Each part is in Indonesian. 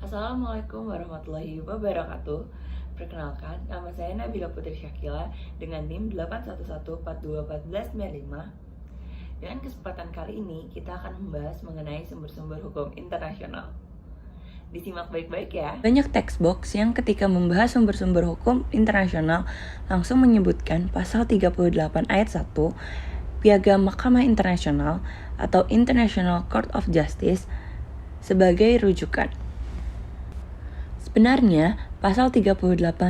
Assalamualaikum warahmatullahi wabarakatuh. Perkenalkan, nama saya Nabila Putri Syakila dengan NIM 811421495. Dengan kesempatan kali ini, kita akan membahas mengenai sumber-sumber hukum internasional. Disimak baik-baik ya. Banyak textbox yang ketika membahas sumber-sumber hukum internasional langsung menyebutkan pasal 38 ayat 1 Piagam Mahkamah Internasional atau International Court of Justice sebagai rujukan. Sebenarnya, pasal 38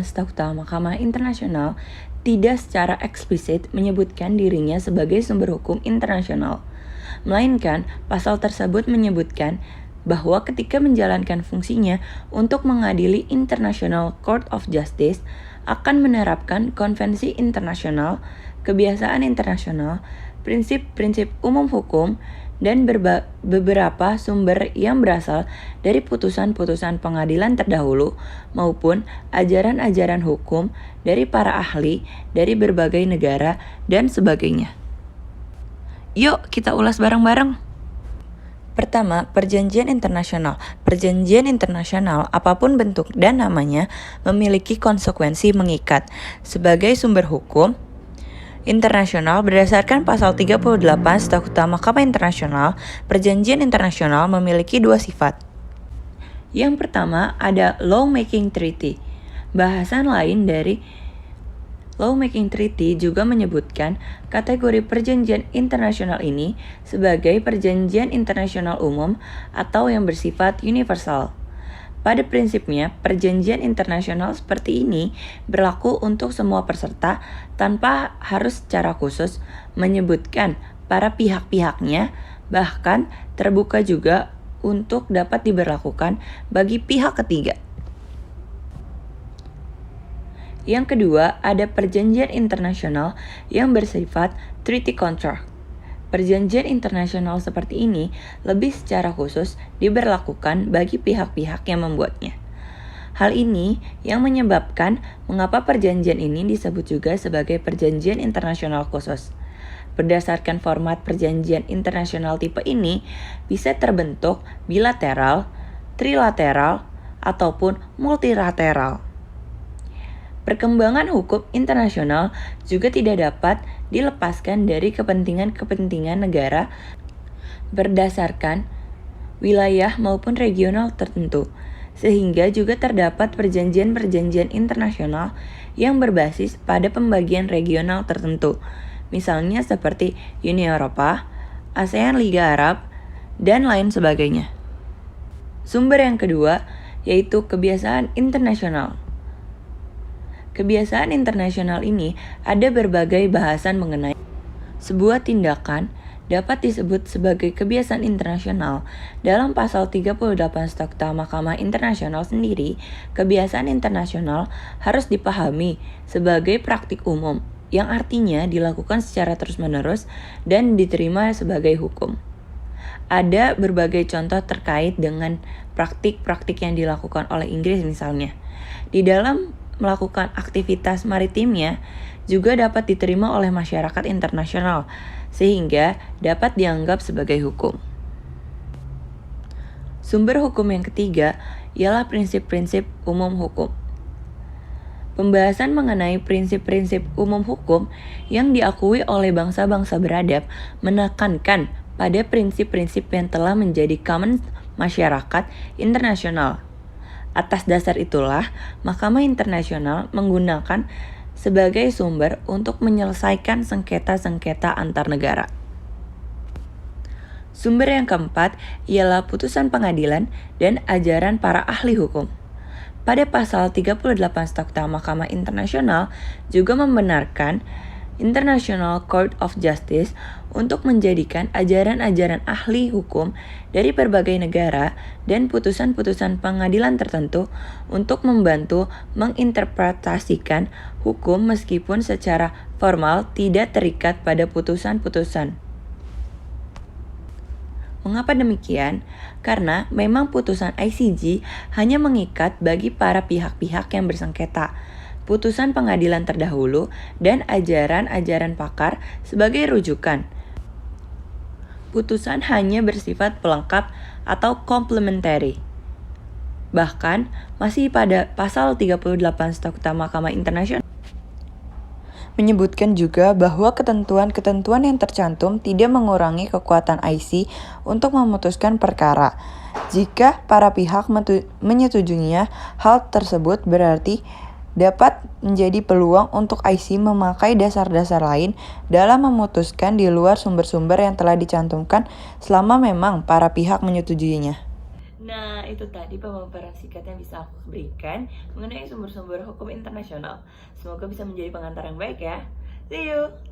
Statuta Mahkamah Internasional tidak secara eksplisit menyebutkan dirinya sebagai sumber hukum internasional, melainkan pasal tersebut menyebutkan bahwa ketika menjalankan fungsinya untuk mengadili International Court of Justice akan menerapkan konvensi internasional, kebiasaan internasional, prinsip-prinsip umum hukum, dan beberapa sumber yang berasal dari putusan-putusan pengadilan terdahulu maupun ajaran-ajaran hukum dari para ahli dari berbagai negara dan sebagainya. Yuk kita ulas bareng-bareng. Pertama, perjanjian internasional. Perjanjian internasional, apapun bentuk dan namanya, memiliki konsekuensi mengikat. Sebagai sumber hukum internasional berdasarkan pasal 38 Statuta Mahkamah Internasional, perjanjian internasional memiliki dua sifat. Yang pertama ada lawmaking treaty. Bahasan lain dari lawmaking treaty juga menyebutkan kategori perjanjian internasional ini sebagai perjanjian internasional umum atau yang bersifat universal. Pada prinsipnya, perjanjian internasional seperti ini berlaku untuk semua peserta tanpa harus secara khusus menyebutkan para pihak-pihaknya, bahkan terbuka juga untuk dapat diberlakukan bagi pihak ketiga. Yang kedua, ada perjanjian internasional yang bersifat treaty contract. Perjanjian internasional seperti ini lebih secara khusus diberlakukan bagi pihak-pihak yang membuatnya. Hal ini yang menyebabkan mengapa perjanjian ini disebut juga sebagai perjanjian internasional khusus. Berdasarkan format perjanjian internasional tipe ini bisa terbentuk bilateral, trilateral, ataupun multilateral. Perkembangan hukum internasional juga tidak dapat dilepaskan dari kepentingan-kepentingan negara berdasarkan wilayah maupun regional tertentu, sehingga juga terdapat perjanjian-perjanjian internasional yang berbasis pada pembagian regional tertentu, misalnya seperti Uni Eropa, ASEAN Liga Arab, dan lain sebagainya. Sumber yang kedua yaitu kebiasaan internasional. Kebiasaan internasional ini ada berbagai bahasan mengenai sebuah tindakan dapat disebut sebagai kebiasaan internasional. Dalam pasal 38 Statuta Mahkamah Internasional sendiri, kebiasaan internasional harus dipahami sebagai praktik umum yang artinya dilakukan secara terus-menerus dan diterima sebagai hukum. Ada berbagai contoh terkait dengan praktik-praktik yang dilakukan oleh Inggris misalnya. Di dalam melakukan aktivitas maritimnya juga dapat diterima oleh masyarakat internasional, sehingga dapat dianggap sebagai hukum. Sumber hukum yang ketiga ialah prinsip-prinsip umum hukum. Pembahasan mengenai prinsip-prinsip umum hukum yang diakui oleh bangsa-bangsa beradab menekankan pada prinsip-prinsip yang telah menjadi common masyarakat internasional. Atas dasar itulah, Mahkamah Internasional menggunakan sebagai sumber untuk menyelesaikan sengketa-sengketa antar negara. Sumber yang keempat ialah putusan pengadilan dan ajaran para ahli hukum. Pada pasal 38 Statuta Mahkamah Internasional juga membenarkan International Court of Justice untuk menjadikan ajaran-ajaran ahli hukum dari berbagai negara dan putusan-putusan pengadilan tertentu untuk membantu menginterpretasikan hukum meskipun secara formal tidak terikat pada putusan-putusan. Mengapa demikian? Karena memang putusan ICJ hanya mengikat bagi para pihak-pihak yang bersengketa, putusan pengadilan terdahulu, dan ajaran-ajaran pakar sebagai rujukan. Putusan hanya bersifat pelengkap atau complementary. Bahkan, masih pada pasal 38 Statuta Mahkamah Internasional menyebutkan juga bahwa ketentuan-ketentuan yang tercantum tidak mengurangi kekuatan IC untuk memutuskan perkara. Jika para pihak menyetujuinya, hal tersebut berarti dapat menjadi peluang untuk IC memakai dasar-dasar lain dalam memutuskan di luar sumber-sumber yang telah dicantumkan selama memang para pihak menyetujuinya. Nah, itu tadi pemaparan singkat yang bisa aku berikan mengenai sumber-sumber hukum internasional. Semoga bisa menjadi pengantar yang baik ya. See you!